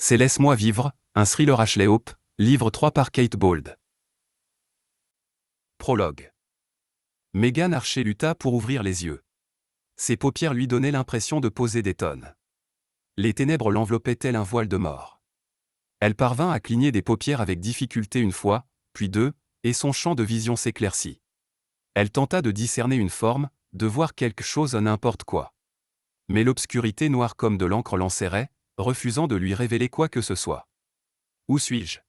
C'est Laisse-moi vivre, un thriller Ashley Hope, livre 3 par Kate Bold. Prologue. Meghan Archer lutta pour ouvrir les yeux. Ses paupières lui donnaient l'impression de poser des tonnes. Les ténèbres l'enveloppaient tel un voile de mort. Elle parvint à cligner des paupières avec difficulté une fois, puis deux, et son champ de vision s'éclaircit. Elle tenta de discerner une forme, de voir quelque chose n'importe quoi. Mais l'obscurité noire comme de l'encre l'enserrait, refusant de lui révéler quoi que ce soit. Où suis-je?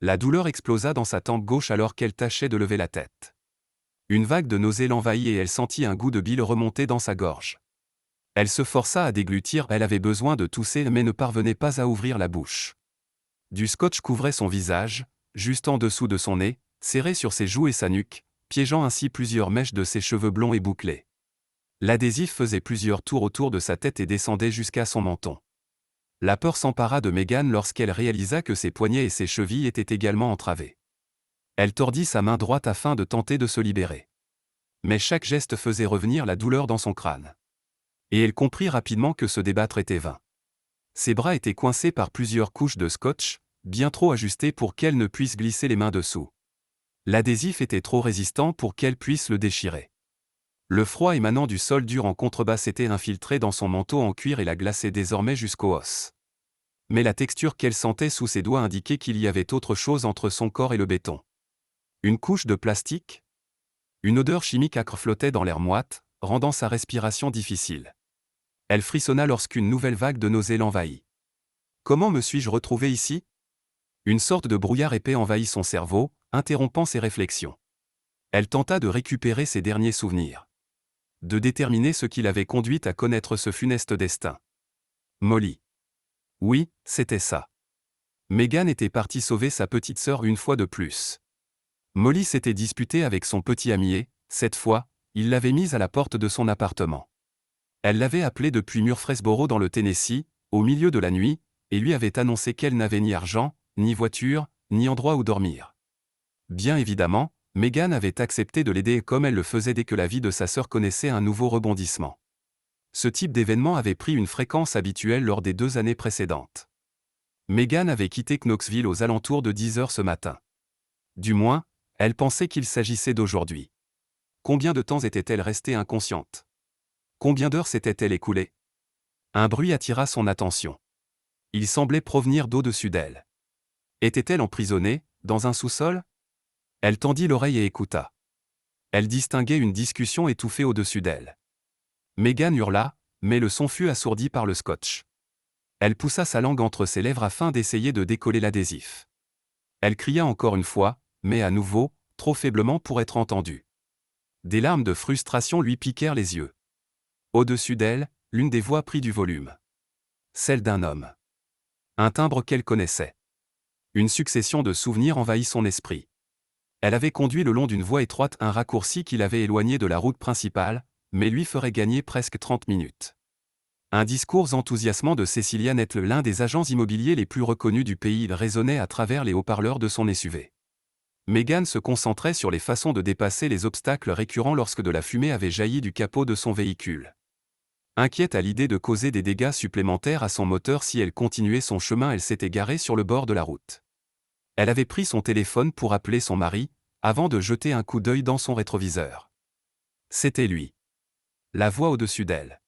La douleur explosa dans sa tempe gauche alors qu'elle tâchait de lever la tête. Une vague de nausée l'envahit et elle sentit un goût de bile remonter dans sa gorge. Elle se força à déglutir, elle avait besoin de tousser mais ne parvenait pas à ouvrir la bouche. Du scotch couvrait son visage, juste en dessous de son nez, serré sur ses joues et sa nuque, piégeant ainsi plusieurs mèches de ses cheveux blonds et bouclés. L'adhésif faisait plusieurs tours autour de sa tête et descendait jusqu'à son menton. La peur s'empara de Meghan lorsqu'elle réalisa que ses poignets et ses chevilles étaient également entravés. Elle tordit sa main droite afin de tenter de se libérer. Mais chaque geste faisait revenir la douleur dans son crâne. Et elle comprit rapidement que se débattre était vain. Ses bras étaient coincés par plusieurs couches de scotch, bien trop ajustés pour qu'elle ne puisse glisser les mains dessous. L'adhésif était trop résistant pour qu'elle puisse le déchirer. Le froid émanant du sol dur en contrebas s'était infiltré dans son manteau en cuir et la glaçait désormais jusqu'aux os. Mais la texture qu'elle sentait sous ses doigts indiquait qu'il y avait autre chose entre son corps et le béton. Une couche de plastique? Une odeur chimique âcre flottait dans l'air moite, rendant sa respiration difficile. Elle frissonna lorsqu'une nouvelle vague de nausée l'envahit. Comment me suis-je retrouvée ici? Une sorte de brouillard épais envahit son cerveau, interrompant ses réflexions. Elle tenta de récupérer ses derniers souvenirs. De déterminer ce qui l'avait conduite à connaître ce funeste destin. Molly. Oui, c'était ça. Meghan était partie sauver sa petite sœur une fois de plus. Molly s'était disputée avec son petit ami et, cette fois, il l'avait mise à la porte de son appartement. Elle l'avait appelé depuis Murfreesboro dans le Tennessee, au milieu de la nuit, et lui avait annoncé qu'elle n'avait ni argent, ni voiture, ni endroit où dormir. Bien évidemment, Meghan avait accepté de l'aider comme elle le faisait dès que la vie de sa sœur connaissait un nouveau rebondissement. Ce type d'événement avait pris une fréquence habituelle lors des 2 années précédentes. Meghan avait quitté Knoxville aux alentours de 10 heures ce matin. Du moins, elle pensait qu'il s'agissait d'aujourd'hui. Combien de temps était-elle restée inconsciente? Combien d'heures s'était-elle écoulée? Un bruit attira son attention. Il semblait provenir d'au-dessus d'elle. Était-elle emprisonnée, dans un sous-sol? Elle tendit l'oreille et écouta. Elle distinguait une discussion étouffée au-dessus d'elle. Meghan hurla, mais le son fut assourdi par le scotch. Elle poussa sa langue entre ses lèvres afin d'essayer de décoller l'adhésif. Elle cria encore une fois, mais à nouveau, trop faiblement pour être entendue. Des larmes de frustration lui piquèrent les yeux. Au-dessus d'elle, l'une des voix prit du volume. Celle d'un homme. Un timbre qu'elle connaissait. Une succession de souvenirs envahit son esprit. Elle avait conduit le long d'une voie étroite un raccourci qui l'avait éloigné de la route principale, mais lui ferait gagner presque 30 minutes. Un discours enthousiasmant de Cecilia Nettle, l'un des agents immobiliers les plus reconnus du pays, résonnait à travers les haut-parleurs de son SUV. Meghan se concentrait sur les façons de dépasser les obstacles récurrents lorsque de la fumée avait jailli du capot de son véhicule. Inquiète à l'idée de causer des dégâts supplémentaires à son moteur si elle continuait son chemin, elle s'était garée sur le bord de la route. Elle avait pris son téléphone pour appeler son mari, avant de jeter un coup d'œil dans son rétroviseur. C'était lui. La voix au-dessus d'elle.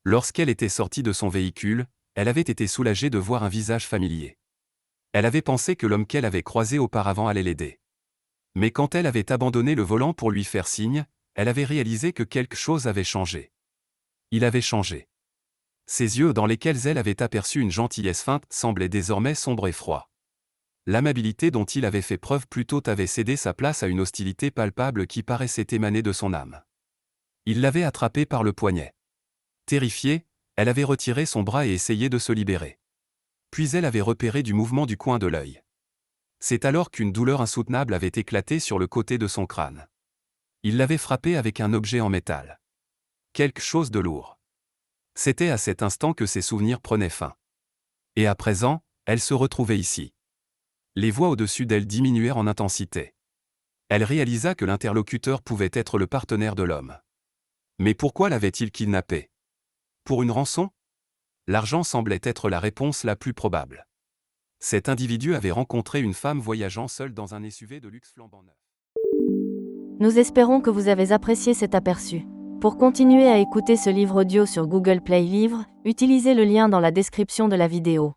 Lorsqu'elle était sortie de son véhicule, elle avait été soulagée de voir un visage familier. Elle avait pensé que l'homme qu'elle avait croisé auparavant allait l'aider. Mais quand elle avait abandonné le volant pour lui faire signe, elle avait réalisé que quelque chose avait changé. Il avait changé. Ses yeux dans lesquels elle avait aperçu une gentillesse feinte semblaient désormais sombres et froids. L'amabilité dont il avait fait preuve plus tôt avait cédé sa place à une hostilité palpable qui paraissait émaner de son âme. Il l'avait attrapée par le poignet. Terrifiée, elle avait retiré son bras et essayé de se libérer. Puis elle avait repéré du mouvement du coin de l'œil. C'est alors qu'une douleur insoutenable avait éclaté sur le côté de son crâne. Il l'avait frappée avec un objet en métal. Quelque chose de lourd. C'était à cet instant que ses souvenirs prenaient fin. Et à présent, elle se retrouvait ici. Les voix au-dessus d'elle diminuèrent en intensité. Elle réalisa que l'interlocuteur pouvait être le partenaire de l'homme. Mais pourquoi l'avait-il kidnappé? Pour une rançon? L'argent semblait être la réponse la plus probable. Cet individu avait rencontré une femme voyageant seule dans un SUV de luxe flambant neuf. Nous espérons que vous avez apprécié cet aperçu. Pour continuer à écouter ce livre audio sur Google Play Livres, utilisez le lien dans la description de la vidéo.